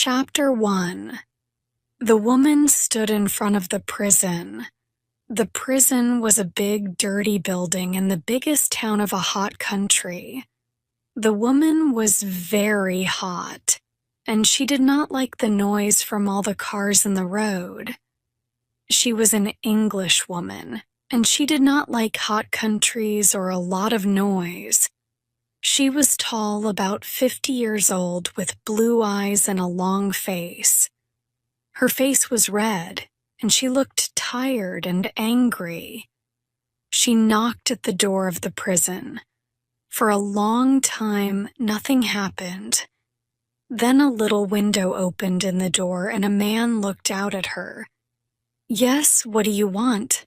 Chapter 1. The woman stood in front of the prison. The prison was a big, dirty building in the biggest town of a hot country. The woman was very hot, and she did not like the noise from all the cars in the road. She was an English woman, and she did not like hot countries or a lot of noise. She was tall, about 50 years old, with blue eyes and a long face. Her face was red, and she looked tired and angry. She knocked at the door of the prison. For a long time, nothing happened. Then a little window opened in the door, and a man looked out at her. "Yes, what do you want?"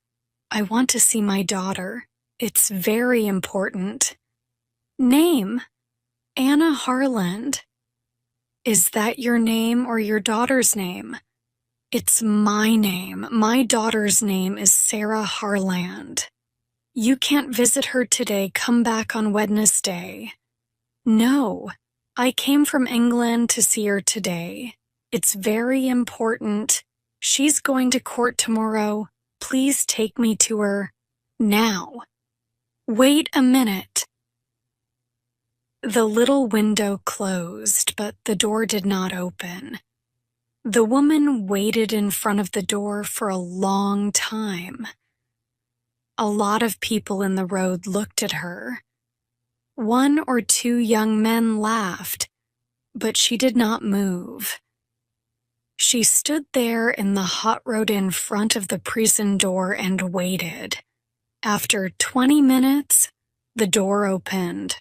"I want to see my daughter. It's very important." "Name?" "Anna Harland." "Is that your name or your daughter's name?" "It's my name. My daughter's name is Sarah Harland." "You can't visit her today. Come back on Wednesday." "No, I came from England to see her today. It's very important. She's going to court tomorrow. Please take me to her now." "Wait a minute." The little window closed, but the door did not open. The woman waited in front of the door for a long time. A lot of people in the road looked at her. 1 or 2 young men laughed, but she did not move. She stood there in the hot road in front of the prison door and waited. After 20 minutes, the door opened.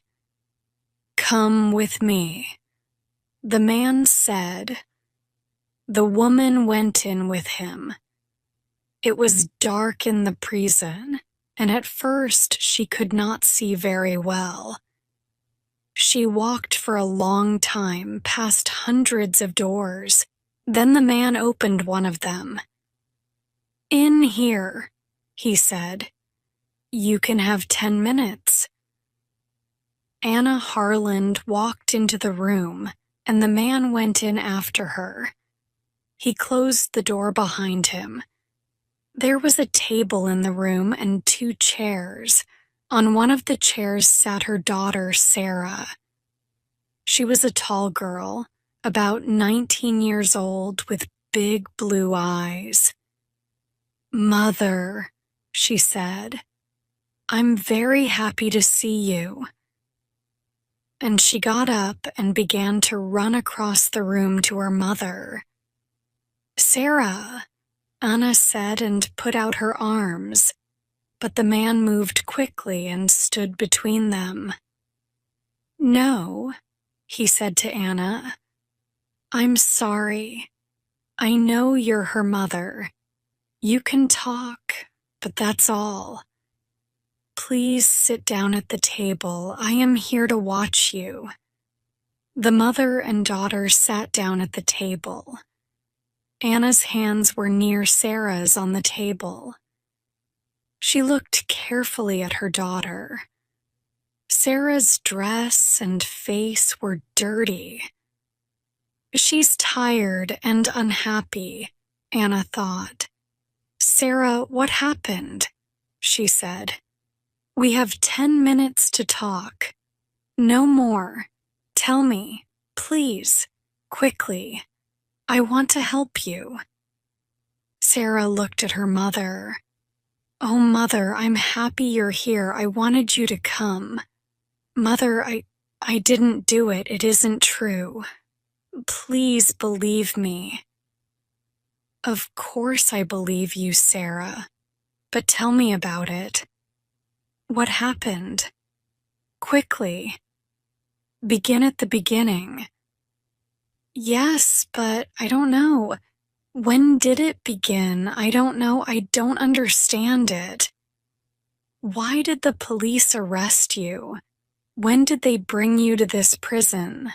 "Come with me," the man said. The woman went in with him. It was dark in the prison, and at first she could not see very well. She walked for a long time, past hundreds of doors. Then the man opened one of them. "In here," he said. "You can have 10 minutes." Anna Harland walked into the room, and the man went in after her. He closed the door behind him. There was a table in the room and 2 chairs. On one of the chairs sat her daughter, Sarah. She was a tall girl, about 19 years old, with big blue eyes. "Mother," she said, "I'm very happy to see you." And she got up and began to run across the room to her mother. "Sarah," Anna said and put out her arms, but the man moved quickly and stood between them. "No," he said to Anna. "I'm sorry. I know you're her mother. You can talk, but that's all. Please sit down at the table. I am here to watch you." The mother and daughter sat down at the table. Anna's hands were near Sarah's on the table. She looked carefully at her daughter. Sarah's dress and face were dirty. "She's tired and unhappy," Anna thought. "Sarah, what happened?" she said. "We have 10 minutes to talk. No more. Tell me, please, quickly. I want to help you." Sarah looked at her mother. "Oh, Mother, I'm happy you're here. I wanted you to come. Mother, I didn't do it. It isn't true. Please believe me." "Of course I believe you, Sarah. But tell me about it. What happened? Quickly. Begin at the beginning." "Yes, but I don't know. When did it begin? I don't know. I don't understand it. Why did the police arrest you? When did they bring you to this prison?"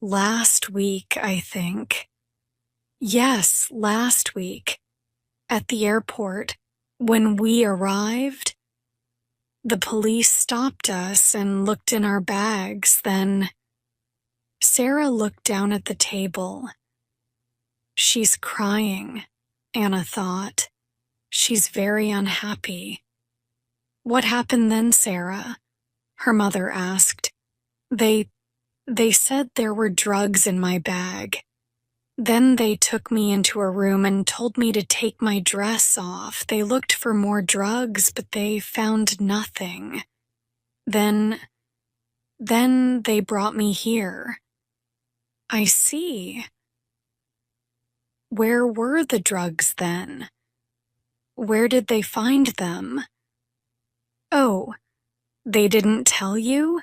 "Last week, I think." "Yes, last week. At the airport, when we arrived, the police stopped us and looked in our bags, then..." Sarah looked down at the table. She's crying, Anna thought. She's very unhappy. What happened then, Sarah? Her mother asked. They said there were drugs in my bag. Then they took me into a room and told me to take my dress off. They looked for more drugs, but they found nothing. Then they brought me here. I see. Where were the drugs then? Where did they find them? Oh, they didn't tell you?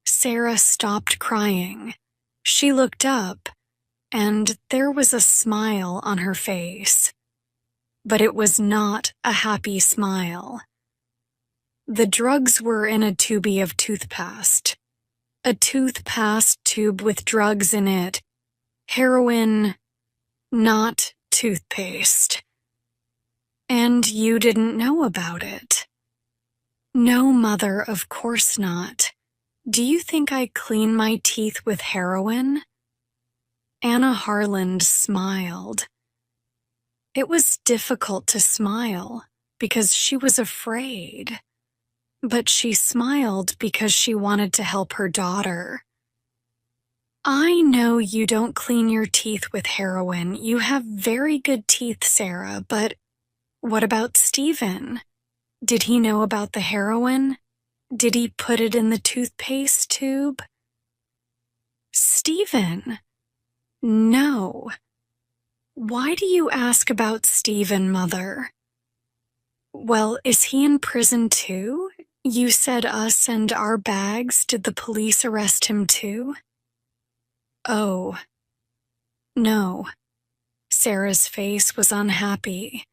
Sarah stopped crying. She looked up, and there was a smile on her face. But it was not a happy smile. The drugs were in a tubey of toothpaste. A toothpaste tube with drugs in it. Heroin, not toothpaste. And you didn't know about it? No, Mother, of course not. Do you think I clean my teeth with heroin? Anna Harland smiled. It was difficult to smile because she was afraid. But she smiled because she wanted to help her daughter. I know you don't clean your teeth with heroin. You have very good teeth, Sarah, but what about Stephen? Did he know about the heroin? Did he put it in the toothpaste tube? Stephen? No. Why do you ask about Stephen, Mother? Well, is he in prison too? You said us and our bags. Did the police arrest him too? Oh. No. Sarah's face was unhappy.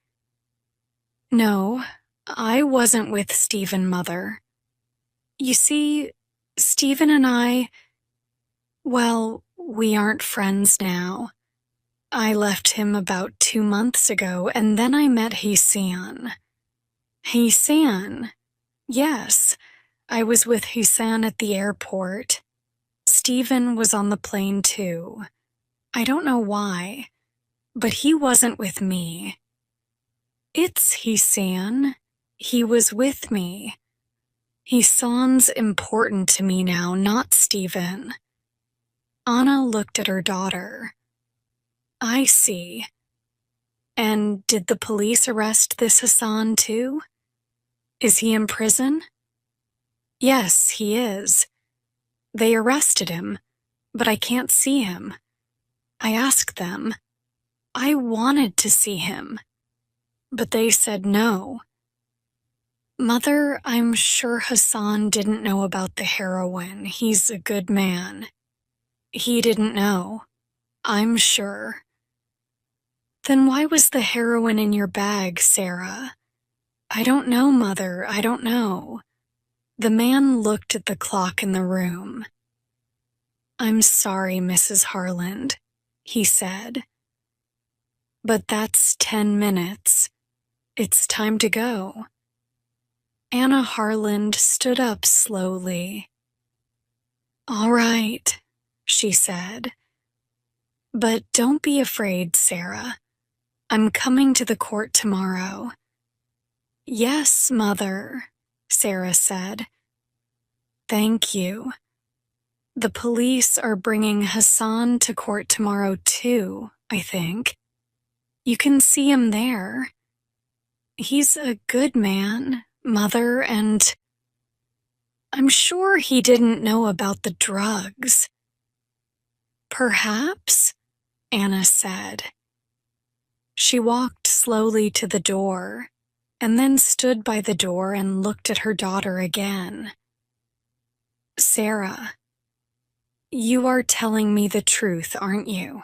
No, I wasn't with Stephen, Mother. You see, Stephen and I, well, we aren't friends now. I left him about 2 months ago, and then I met Hisan. Hisan? Yes, I was with Hisan at the airport. Stephen was on the plane too. I don't know why, but he wasn't with me. It's Hisan. He was with me. Hisan's important to me now, not Stephen. Anna looked at her daughter. I see. And did the police arrest this Hassan too? Is he in prison? Yes, he is. They arrested him, but I can't see him. I asked them. I wanted to see him, but they said no. Mother, I'm sure Hassan didn't know about the heroin. He's a good man. He didn't know. I'm sure. Then why was the heroin in your bag, Sarah? I don't know, Mother, I don't know. The man looked at the clock in the room. I'm sorry, Mrs. Harland, he said. But that's 10 minutes. It's time to go. Anna Harland stood up slowly. All right, she said. But don't be afraid, Sarah. I'm coming to the court tomorrow. Yes, Mother, Sarah said. Thank you. The police are bringing Hassan to court tomorrow too, I think. You can see him there. He's a good man, Mother, and I'm sure he didn't know about the drugs. Perhaps, Anna said. She walked slowly to the door, and then stood by the door and looked at her daughter again. Sarah, you are telling me the truth, aren't you?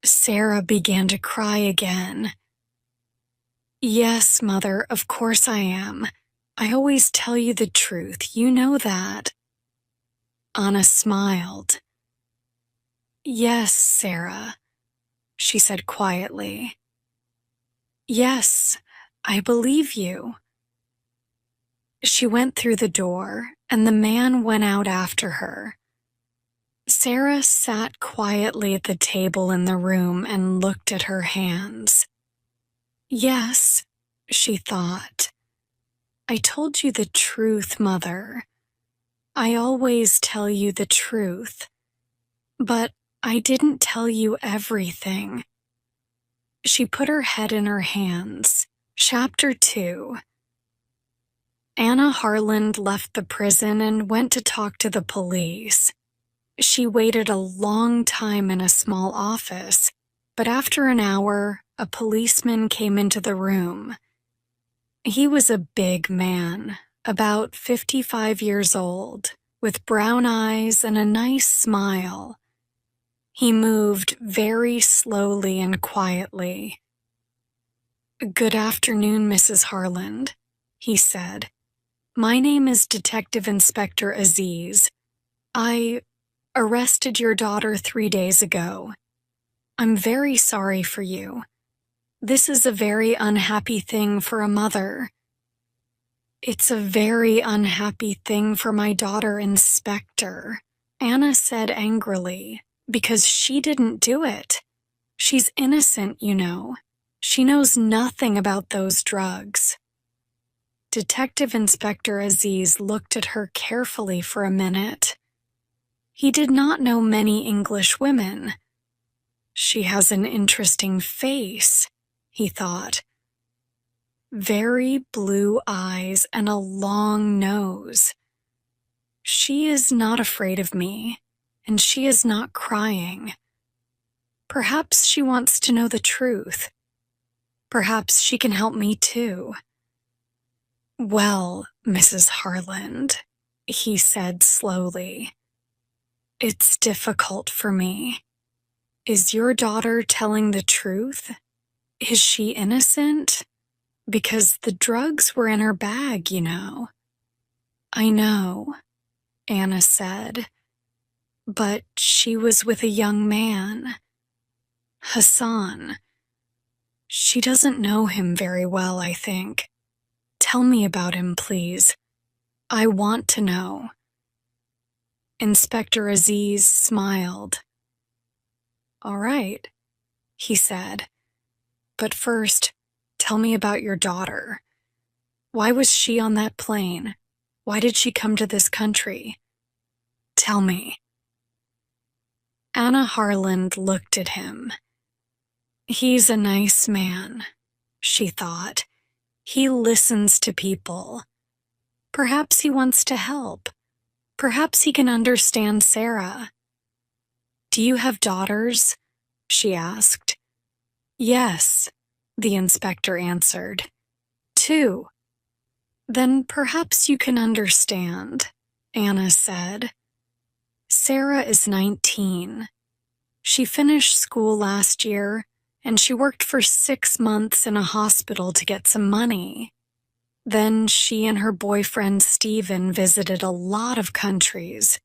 Sarah began to cry again. Yes, Mother, of course I am. I always tell you the truth, you know that. Anna smiled. Yes, Sarah, she said quietly. Yes, I believe you. She went through the door, and the man went out after her. Sarah sat quietly at the table in the room and looked at her hands. Yes, she thought. I told you the truth, Mother. I always tell you the truth. But I didn't tell you everything. She put her head in her hands. Chapter 2. Anna Harland left the prison and went to talk to the police. She waited a long time in a small office, but after an hour, a policeman came into the room. He was a big man, about 55 years old, with brown eyes and a nice smile. He moved very slowly and quietly. "Good afternoon, Mrs. Harland," he said. "My name is Detective Inspector Aziz. I arrested your daughter 3 days ago. I'm very sorry for you. This is a very unhappy thing for a mother." "It's a very unhappy thing for my daughter, Inspector," Anna said angrily, "because she didn't do it. She's innocent, you know. She knows nothing about those drugs." Detective Inspector Aziz looked at her carefully for a minute. He did not know many English women. She has an interesting face, he thought. Very blue eyes and a long nose. She is not afraid of me, and she is not crying. Perhaps she wants to know the truth. Perhaps she can help me too. "Well, Mrs. Harland," he said slowly, "it's difficult for me. Is your daughter telling the truth? Is she innocent? Because the drugs were in her bag, you know." "I know," Anna said, "but she was with a young man, Hassan. She doesn't know him very well, I think. Tell me about him, please. I want to know." Inspector Aziz smiled. "All right," he said. "But first, tell me about your daughter. Why was she on that plane? Why did she come to this country? Tell me." Anna Harland looked at him. He's a nice man, she thought. He listens to people. Perhaps he wants to help. Perhaps he can understand Sarah. "Do you have daughters?" she asked. "Yes," the inspector answered. "2. "Then perhaps you can understand," Anna said. "Sarah is 19. She finished school last year, and she worked for 6 months in a hospital to get some money. Then she and her boyfriend Stephen visited a lot of countries.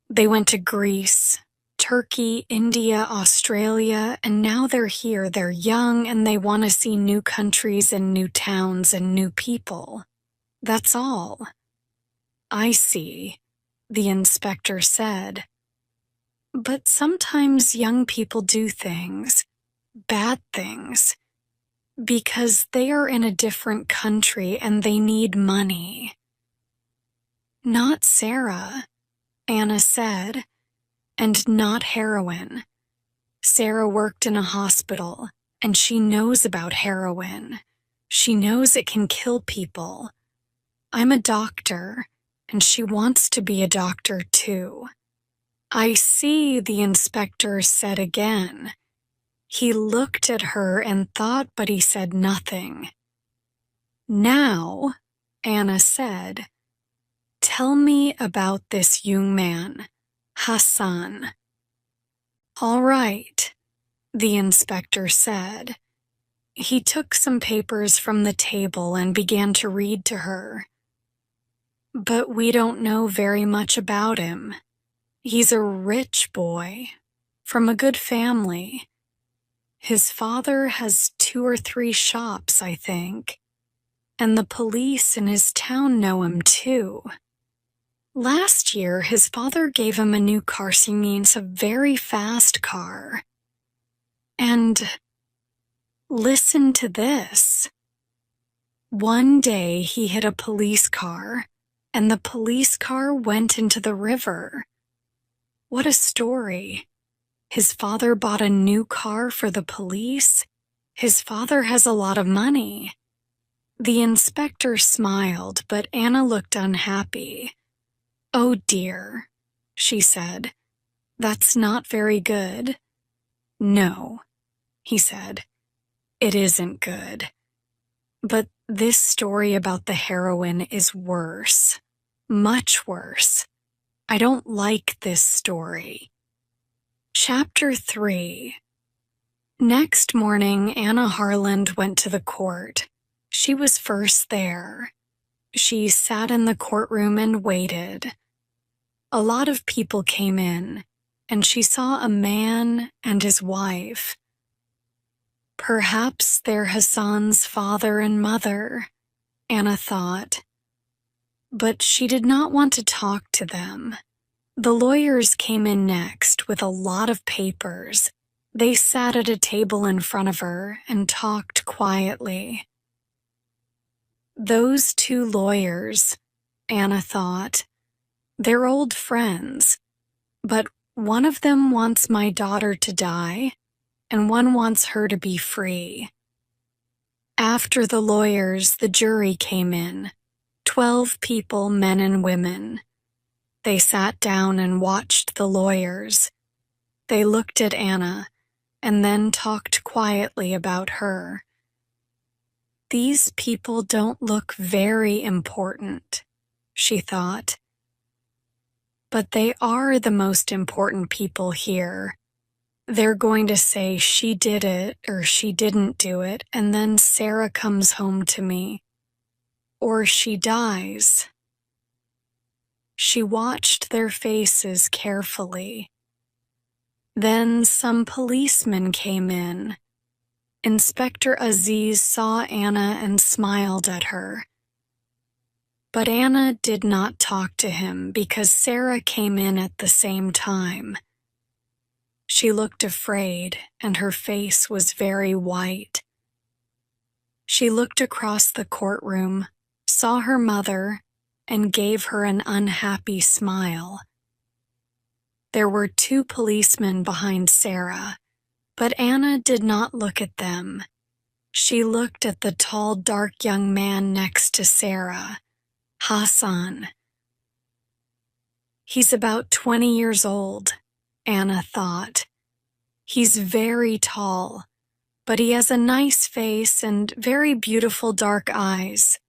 They went to Greece, Turkey, India, Australia, and now they're here. They're young and they want to see new countries and new towns and new people. That's all." "I see," the inspector said. "But sometimes young people do things, bad things, because they are in a different country and they need money." "Not Sarah," Anna said, "and not heroin. Sarah worked in a hospital, and she knows about heroin. She knows it can kill people. I'm a doctor, and she wants to be a doctor too." "I see," the inspector said again. He looked at her and thought, but he said nothing. "Now," Anna said, "tell me about this young man, Hassan." "All right," the inspector said. He took some papers from the table and began to read to her. "But we don't know very much about him. He's a rich boy, from a good family. His father has 2 or 3 shops, I think, and the police in his town know him too." Last year, his father gave him a new car. She means a very fast car. And listen to this. One day he hit a police car, and the police car went into the river. What a story. His father bought a new car for the police. His father has a lot of money. The inspector smiled, but Anna looked unhappy. "Oh dear," she said. "That's not very good." "No," he said. "It isn't good. But this story about the heroine is worse. Much worse. I don't like this story." Chapter 3. Next morning, Anna Harland went to the court. She was first there. She sat in the courtroom and waited. A lot of people came in, and she saw a man and his wife. Perhaps they're Hassan's father and mother, Anna thought. But she did not want to talk to them. The lawyers came in next with a lot of papers. They sat at a table in front of her and talked quietly. Those two lawyers, Anna thought, they're old friends, but one of them wants my daughter to die, and one wants her to be free. After the lawyers, the jury came in, 12 people, men and women. They sat down and watched the lawyers. They looked at Anna and then talked quietly about her. These people don't look very important, she thought. But they are the most important people here. They're going to say she did it or she didn't do it, and then Sarah comes home to me. Or she dies. She watched their faces carefully. Then some policemen came in. Inspector Aziz saw Anna and smiled at her. But Anna did not talk to him because Sarah came in at the same time. She looked afraid, and her face was very white. She looked across the courtroom, saw her mother, and gave her an unhappy smile. There were 2 policemen behind Sarah, but Anna did not look at them. She looked at the tall, dark young man next to Sarah, Hassan. He's about 20 years old, Anna thought. He's very tall, but he has a nice face and very beautiful dark eyes.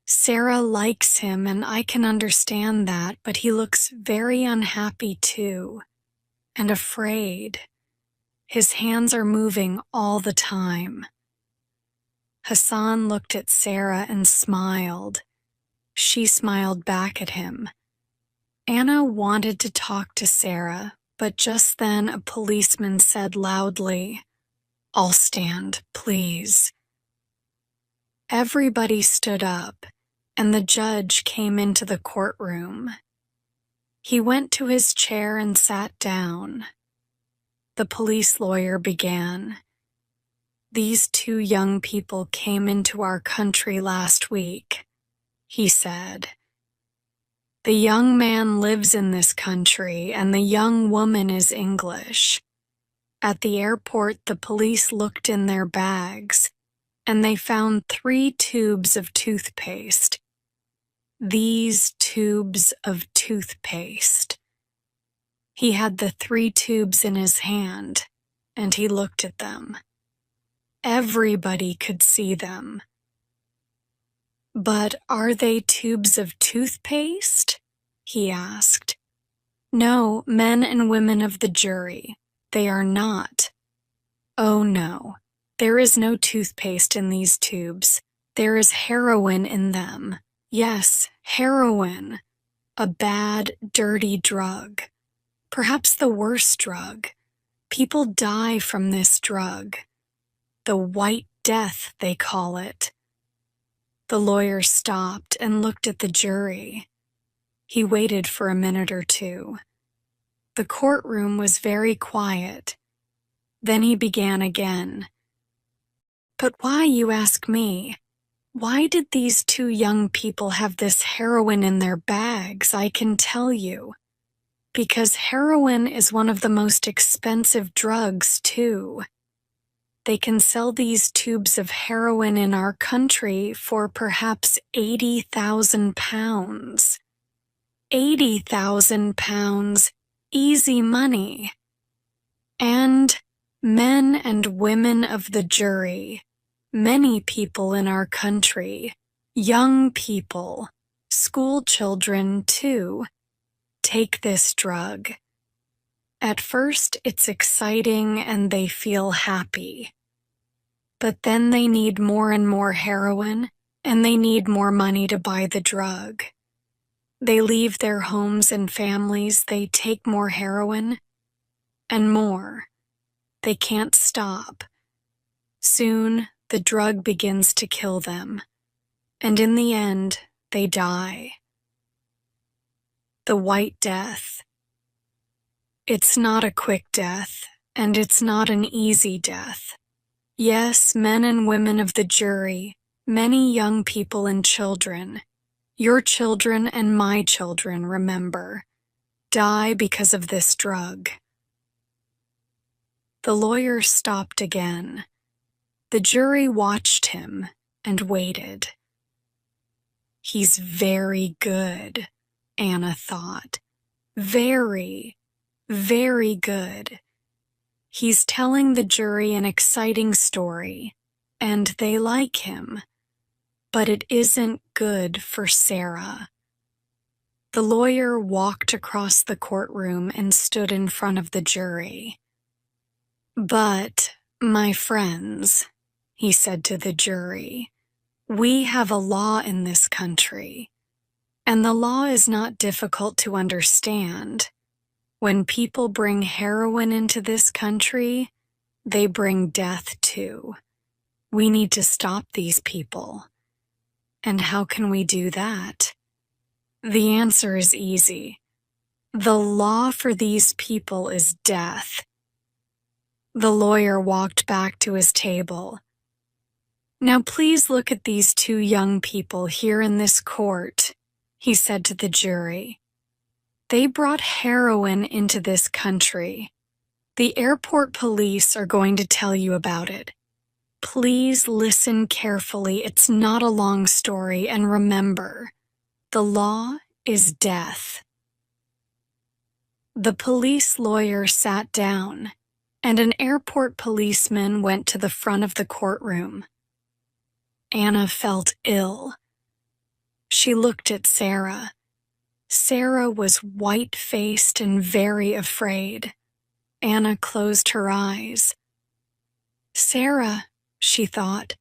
Sarah likes him, and I can understand that, but he looks very unhappy too, and afraid. His hands are moving all the time. Hassan looked at Sarah and smiled. She smiled back at him. Anna wanted to talk to Sarah, but just then a policeman said loudly, "I'll stand, please." Everybody stood up, and the judge came into the courtroom. He went to his chair and sat down. The police lawyer began. "These 2 young people came into our country last week," he said. "The young man lives in this country, and the young woman is English. At the airport, the police looked in their bags, and they found 3 tubes of toothpaste. These tubes of toothpaste." He had the 3 tubes in his hand, and he looked at them. Everybody could see them. "But are they tubes of toothpaste?" he asked. "No, men and women of the jury, they are not." "Oh no, there is no toothpaste in these tubes. There is heroin in them. Yes, heroin. A bad, dirty drug. Perhaps the worst drug. People die from this drug. The White Death, they call it." The lawyer stopped and looked at the jury. He waited for a minute or two. The courtroom was very quiet. Then he began again. "But why, you ask me? Why did these two young people have this heroin in their bags? I can tell you. Because heroin is one of the most expensive drugs, too. They can sell these tubes of heroin in our country for perhaps 80,000 pounds. 80,000 pounds, easy money. And men and women of the jury, many people in our country, young people, school children too, take this drug. At first it's exciting and they feel happy. But then they need more and more heroin, and they need more money to buy the drug. They leave their homes and families, they take more heroin, and more. They can't stop. Soon, the drug begins to kill them, and in the end, they die. The White Death. It's not a quick death, and it's not an easy death. Yes, men and women of the jury, many young people and children, your children and my children, remember, die because of this drug. The lawyer stopped again. The jury watched him and waited. He's very good, Anna thought. Very, very good. He's telling the jury an exciting story, and they like him. But it isn't good for Sarah. The lawyer walked across the courtroom and stood in front of the jury. "But, my friends," he said to the jury, "we have a law in this country, and the law is not difficult to understand. When people bring heroin into this country, they bring death too. We need to stop these people. And how can we do that? The answer is easy. The law for these people is death." The lawyer walked back to his table. "Now please look at these two young people here in this court," he said to the jury. "They brought heroin into this country. The airport police are going to tell you about it. Please listen carefully. It's not a long story, and remember, the law is death." The police lawyer sat down, and an airport policeman went to the front of the courtroom. Anna felt ill. She looked at Sarah. Sarah was white-faced and very afraid. Anna closed her eyes. "Sarah," she thought.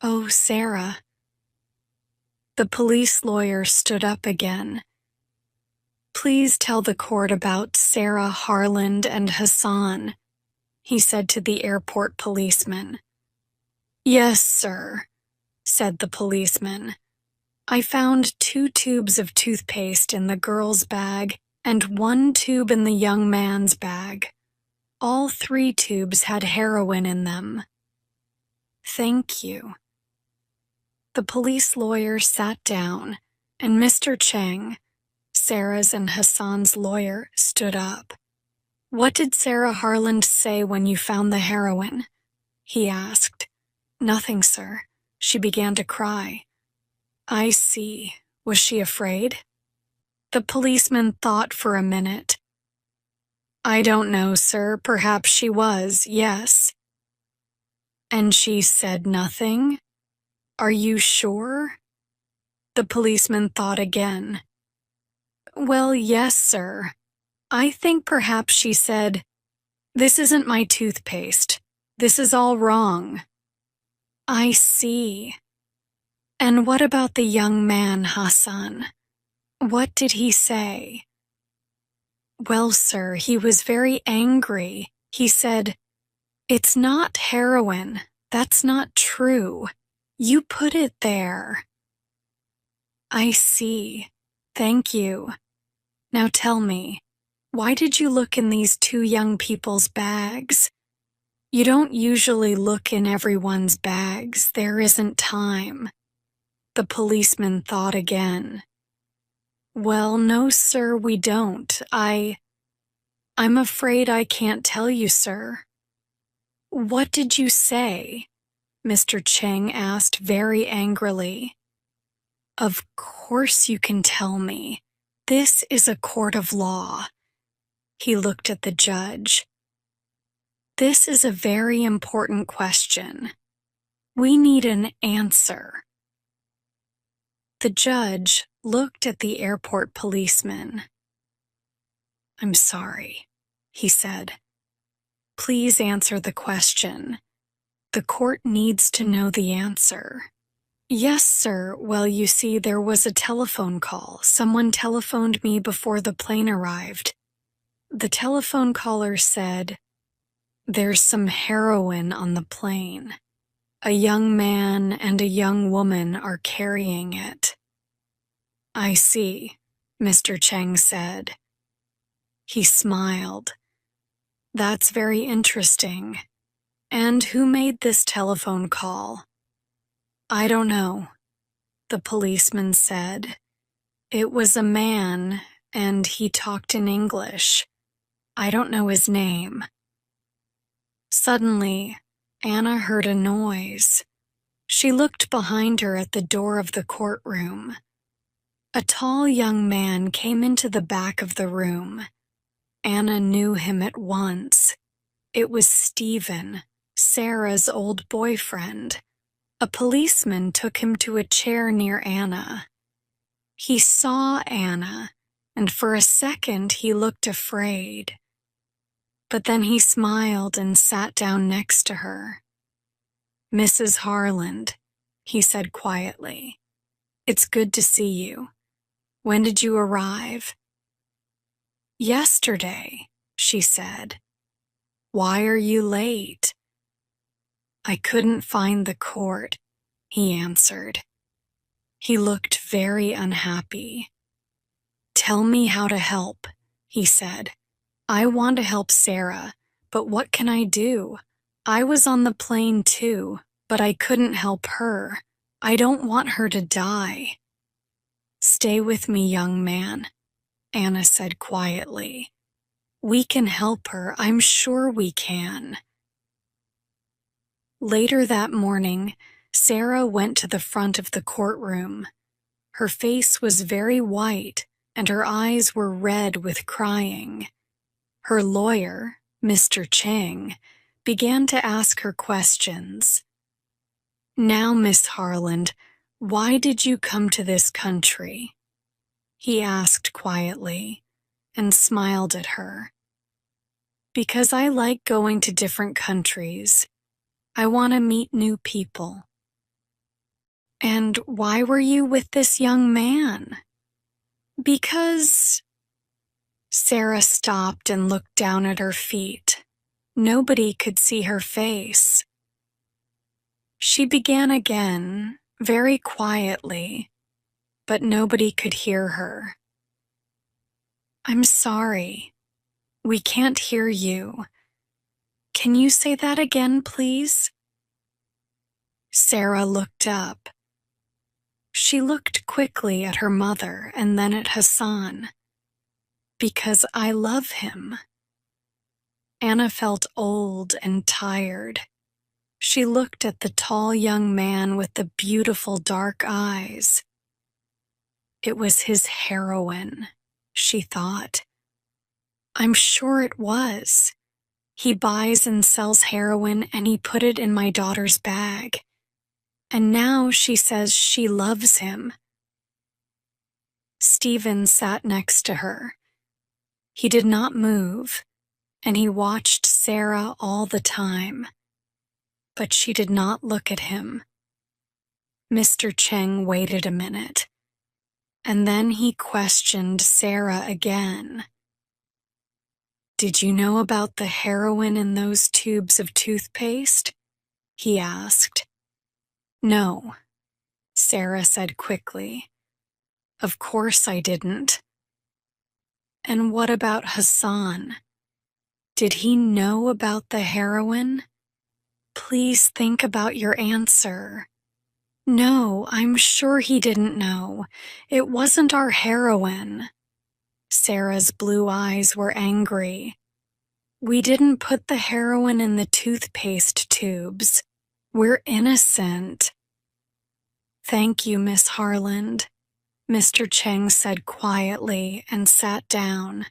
"Oh, Sarah." The police lawyer stood up again. "Please tell the court about Sarah Harland and Hassan," he said to the airport policeman. "Yes, sir," said the policeman. "I found 2 tubes of toothpaste in the girl's bag and 1 tube in the young man's bag. All 3 tubes had heroin in them." "Thank you." The police lawyer sat down, and Mr. Cheng, Sarah's and Hassan's lawyer, stood up. "What did Sarah Harland say when you found the heroin?" he asked. "Nothing, sir. She began to cry." "I see. Was she afraid?" The policeman thought for a minute. "I don't know, sir. Perhaps she was, yes." "And she said nothing? Are you sure?" The policeman thought again. "Well, yes, sir. I think perhaps she said, 'This isn't my toothpaste. This is all wrong.'" "I see. And what about the young man, Hassan? What did he say?" "Well, sir, he was very angry. He said, 'It's not heroin. That's not true. You put it there.'" "I see. Thank you. Now tell me, why did you look in these two young people's bags? You don't usually look in everyone's bags. There isn't time. The policeman thought again. Well, no, sir, we don't. I'm afraid I can't tell you, sir. What did you say? Mr. Cheng asked very angrily. Of course you can tell me. This is a court of law. He looked at the judge. This is a very important question. We need an answer. The judge looked at the airport policeman. I'm sorry, he said. Please answer the question. The court needs to know the answer. Yes, sir. Well, you see, there was a telephone call. Someone telephoned me before the plane arrived. The telephone caller said, there's some heroin on the plane. A young man and a young woman are carrying it. I see, Mr. Cheng said. He smiled. That's very interesting. And who made this telephone call? I don't know, the policeman said. It was a man, and he talked in English. I don't know his name. Suddenly, Anna heard a noise. She looked behind her at the door of the courtroom. A tall young man came into the back of the room. Anna knew him at once. It was Stephen, Sarah's old boyfriend. A policeman took him to a chair near Anna. He saw Anna, and for a second he looked afraid. But then he smiled and sat down next to her. Mrs. Harland, he said quietly, it's good to see you. When did you arrive? Yesterday, she said. Why are you late? I couldn't find the court, he answered. He looked very unhappy. Tell me how to help, he said. I want to help Sarah, but what can I do? I was on the plane too, but I couldn't help her. I don't want her to die. Stay with me, young man, Anna said quietly. We can help her, I'm sure we can. Later that morning, Sarah went to the front of the courtroom. Her face was very white, and her eyes were red with crying. Her lawyer, Mr. Cheng, began to ask her questions. Now, Miss Harland, why did you come to this country? He asked quietly, and smiled at her. Because I like going to different countries. I want to meet new people. And why were you with this young man? Because... Sarah stopped and looked down at her feet. Nobody could see her face. She began again, very quietly, but nobody could hear her. I'm sorry. We can't hear you. Can you say that again, please? Sarah looked up. She looked quickly at her mother and then at Hassan. Because I love him. Anna felt old and tired. She looked at the tall young man with the beautiful dark eyes. It was his heroine, she thought. I'm sure it was. He buys and sells heroin and he put it in my daughter's bag. And now she says she loves him. Stephen sat next to her. He did not move, and he watched Sarah all the time. But she did not look at him. Mr. Cheng waited a minute, and then he questioned Sarah again. Did you know about the heroin in those tubes of toothpaste? He asked. No, Sarah said quickly. Of course I didn't. And what about Hassan? Did he know about the heroin? Please think about your answer. No, I'm sure he didn't know. It wasn't our heroin. Sarah's blue eyes were angry. We didn't put the heroin in the toothpaste tubes. We're innocent. Thank you, Miss Harland, Mr. Cheng said quietly and sat down.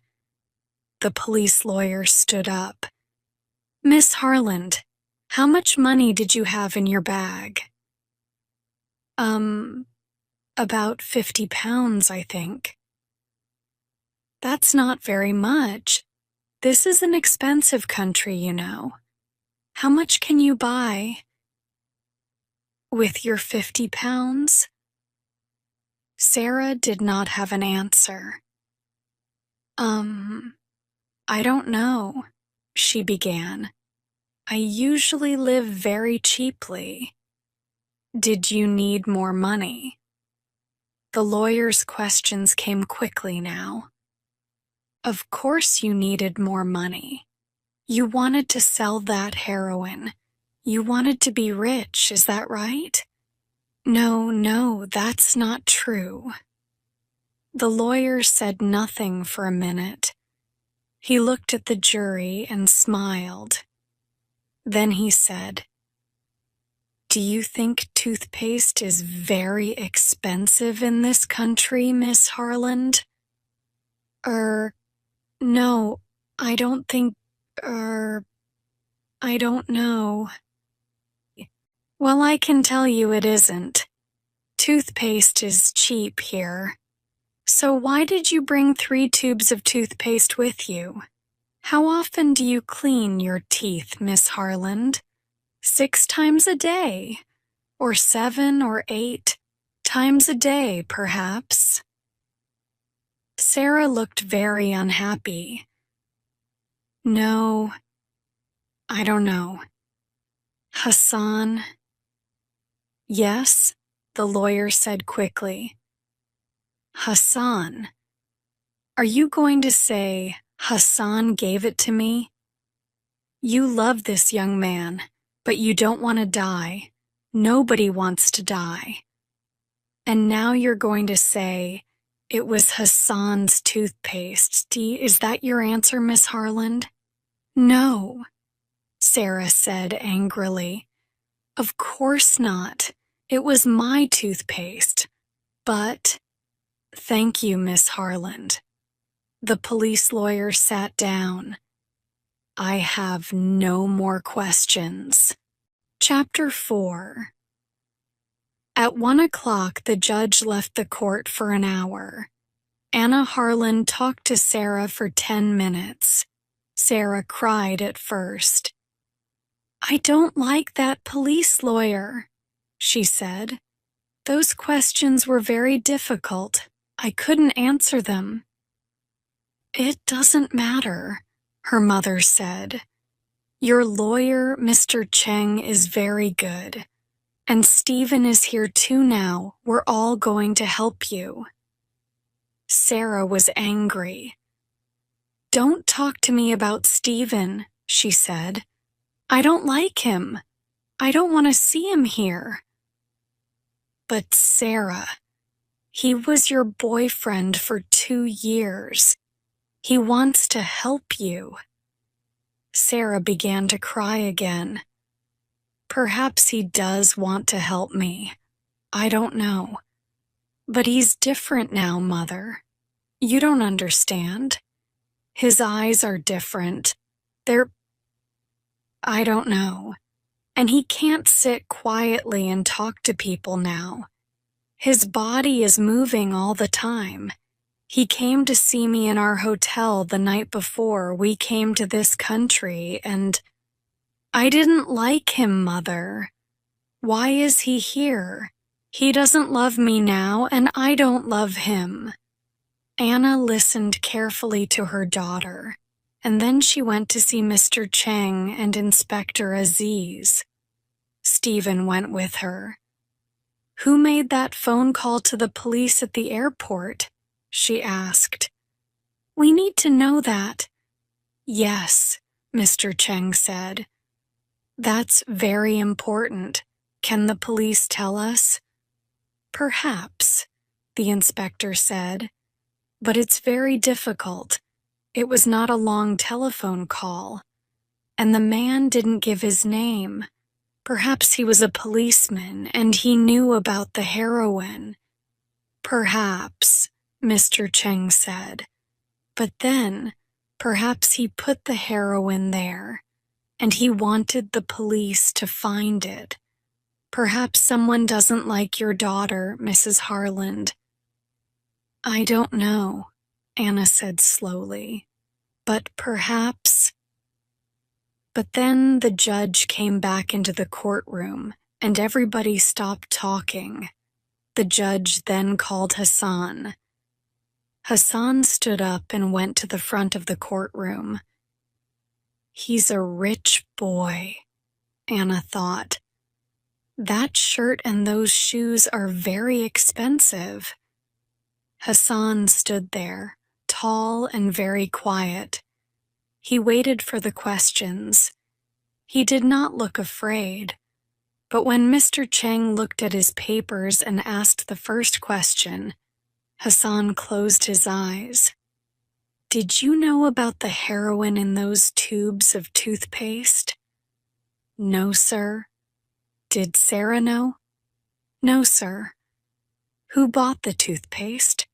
The police lawyer stood up. Miss Harland, how much money did you have in your bag? About 50 pounds, I think. That's not very much. This is an expensive country, you know. How much can you buy? With your 50 pounds? Sarah did not have an answer. I don't know, she began. I usually live very cheaply. Did you need more money? The lawyer's questions came quickly now. Of course you needed more money. You wanted to sell that heroin. You wanted to be rich, is that right? No, that's not true. The lawyer said nothing for a minute. He looked at the jury and smiled. Then he said, Do you think toothpaste is very expensive in this country, Miss Harland? No, I don't think, I don't know. Well, I can tell you it isn't. Toothpaste is cheap here. So why did you bring 3 tubes of toothpaste with you? How often do you clean your teeth, Miss Harland? 6 times a day, or 7 or 8 times a day, perhaps. Sarah looked very unhappy. No, I don't know. Hassan? Yes, the lawyer said quickly. Hassan. Are you going to say Hassan gave it to me? You love this young man, but you don't want to die. Nobody wants to die. And now you're going to say it was Hassan's toothpaste. Is that your answer, Miss Harland? No, Sarah said angrily. Of course not. It was my toothpaste. But, thank you, Miss Harland. The police lawyer sat down. I have no more questions. Chapter 4. At 1 o'clock, the judge left the court for an hour. Anna Harland talked to Sarah for 10 minutes. Sarah cried at first. I don't like that police lawyer, she said. Those questions were very difficult. I couldn't answer them. It doesn't matter, her mother said. Your lawyer, Mr. Cheng, is very good. And Stephen is here too now. We're all going to help you. Sarah was angry. Don't talk to me about Stephen, she said. I don't like him. I don't want to see him here. But Sarah, he was your boyfriend for 2 years. He wants to help you. Sarah began to cry again. Perhaps he does want to help me. I don't know. But he's different now, Mother. You don't understand. His eyes are different. I don't know. And he can't sit quietly and talk to people now. His body is moving all the time. He came to see me in our hotel the night before we came to this country, and I didn't like him, Mother. Why is he here? He doesn't love me now, and I don't love him. Anna listened carefully to her daughter, and then she went to see Mr. Cheng and Inspector Aziz. Stephen went with her. Who made that phone call to the police at the airport? She asked. We need to know that. Yes, Mr. Cheng said. That's very important. Can the police tell us? Perhaps, the inspector said, but it's very difficult. It was not a long telephone call, and the man didn't give his name. Perhaps he was a policeman and he knew about the heroin. Perhaps, Mr. Cheng said. But then, perhaps he put the heroin there, and he wanted the police to find it. Perhaps someone doesn't like your daughter, Mrs. Harland. I don't know, Anna said slowly, but perhaps. But then the judge came back into the courtroom, and everybody stopped talking. The judge then called Hassan. Hassan stood up and went to the front of the courtroom. He's a rich boy, Anna thought. That shirt and those shoes are very expensive. Hassan stood there, tall and very quiet. He waited for the questions. He did not look afraid. But when Mr. Cheng looked at his papers and asked the first question, Hassan closed his eyes. Did you know about the heroin in those tubes of toothpaste? No, sir. Did Sarah know? No, sir. Who bought the toothpaste?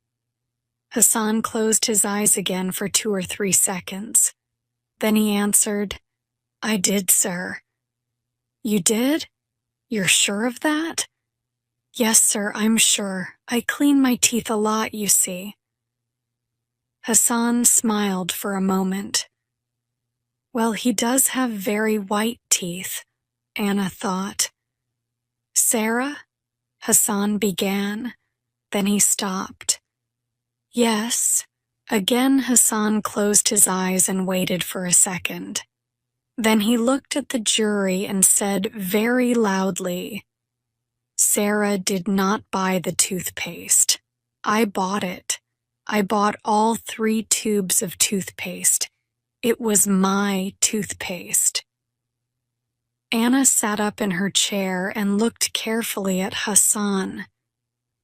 Hassan closed his eyes again for 2 or 3 seconds. Then he answered, I did, sir. You did? You're sure of that? Yes, sir, I'm sure. I clean my teeth a lot, you see. Hassan smiled for a moment. Well, he does have very white teeth, Anna thought. Sarah? Hassan began. Then he stopped. Yes. Again Hassan closed his eyes and waited for a second. Then he looked at the jury and said very loudly, Sarah did not buy the toothpaste. I bought it. I bought all 3 tubes of toothpaste. It was my toothpaste. Anna sat up in her chair and looked carefully at Hassan.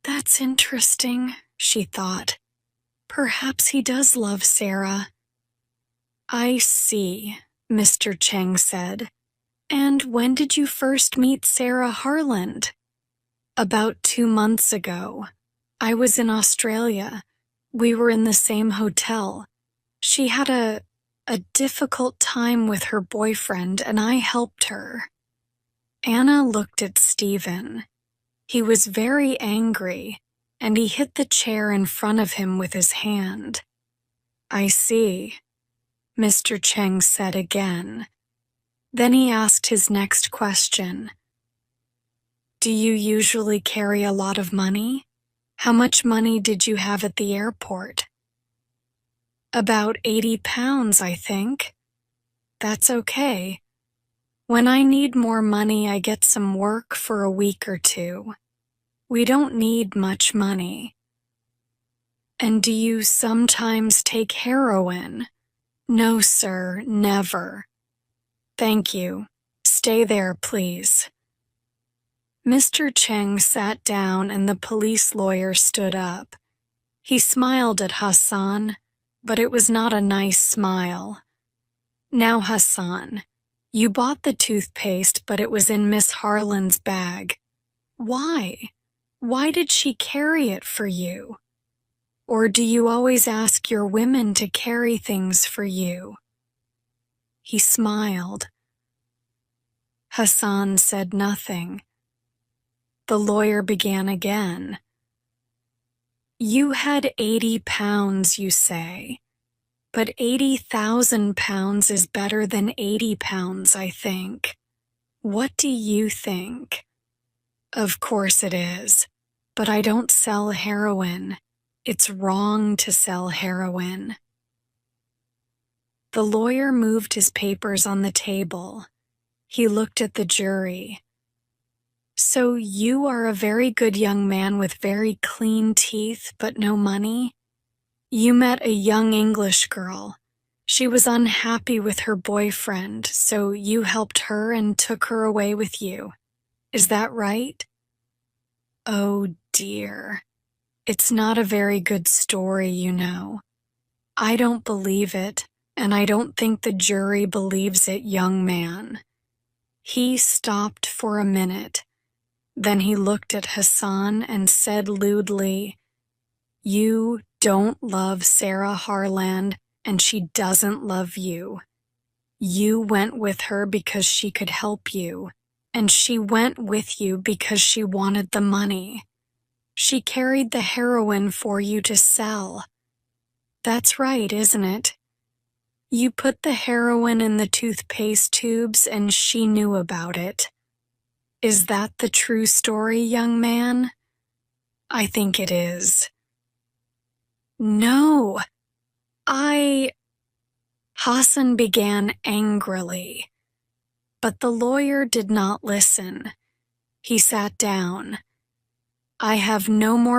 That's interesting, she thought. Perhaps he does love Sarah. I see, Mr. Cheng said. And when did you first meet Sarah Harland? About 2 months ago. I was in Australia. We were in the same hotel. She had a difficult time with her boyfriend, and I helped her. Anna looked at Stephen. He was very angry, and he hit the chair in front of him with his hand. I see, Mr. Cheng said again. Then he asked his next question. Do you usually carry a lot of money? How much money did you have at the airport? About 80 pounds, I think. That's okay. When I need more money, I get some work for a week or 2. We don't need much money. And do you sometimes take heroin? No, sir, never. Thank you. Stay there, please. Mr. Cheng sat down and the police lawyer stood up. He smiled at Hassan, but it was not a nice smile. Now, Hassan, you bought the toothpaste, but it was in Miss Harland's bag. Why? Why did she carry it for you? Or do you always ask your women to carry things for you? He smiled. Hassan said nothing. The lawyer began again. You had 80 pounds, you say, but 80,000 pounds is better than 80 pounds, I think. What do you think? Of course it is, but I don't sell heroin. It's wrong to sell heroin. The lawyer moved his papers on the table. He looked at the jury. So you are a very good young man with very clean teeth but no money? You met a young English girl. She was unhappy with her boyfriend, so you helped her and took her away with you. Is that right? Oh dear. It's not a very good story, you know. I don't believe it, and I don't think the jury believes it, young man. He stopped for a minute. Then he looked at Hassan and said lewdly, "You don't love Sarah Harland, and she doesn't love you. You went with her because she could help you, and she went with you because she wanted the money. She carried the heroin for you to sell. That's right, isn't it? You put the heroin in the toothpaste tubes and she knew about it. Is that the true story, young man?" "I think it is." "No, I—" Hassan began angrily, but the lawyer did not listen. He sat down. "I have no more